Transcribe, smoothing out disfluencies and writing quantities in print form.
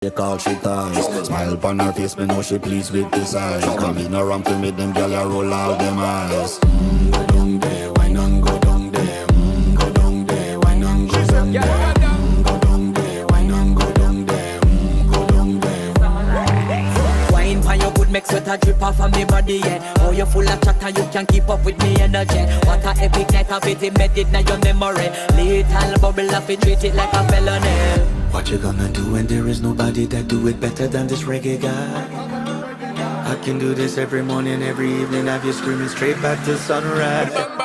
They call she ties. Smile upon her face, me know she pleased with this eyes. Come in around to make them gyal a roll out them eyes. Go down there, why not go down there? Go down there, why not go down there? Go down there, why not go down there? Go down there. Wine for your good, make sweat a drip off of me body, yeah. Oh, you full of chatter, you can't keep up with me energy. What a epic night of it, embedded in your memory. Little bubble of it, treat it like a felony. What you gonna do when there is nobody that do it better than this reggae guy? I can do this every morning, every evening, have you screaming straight back to sunrise.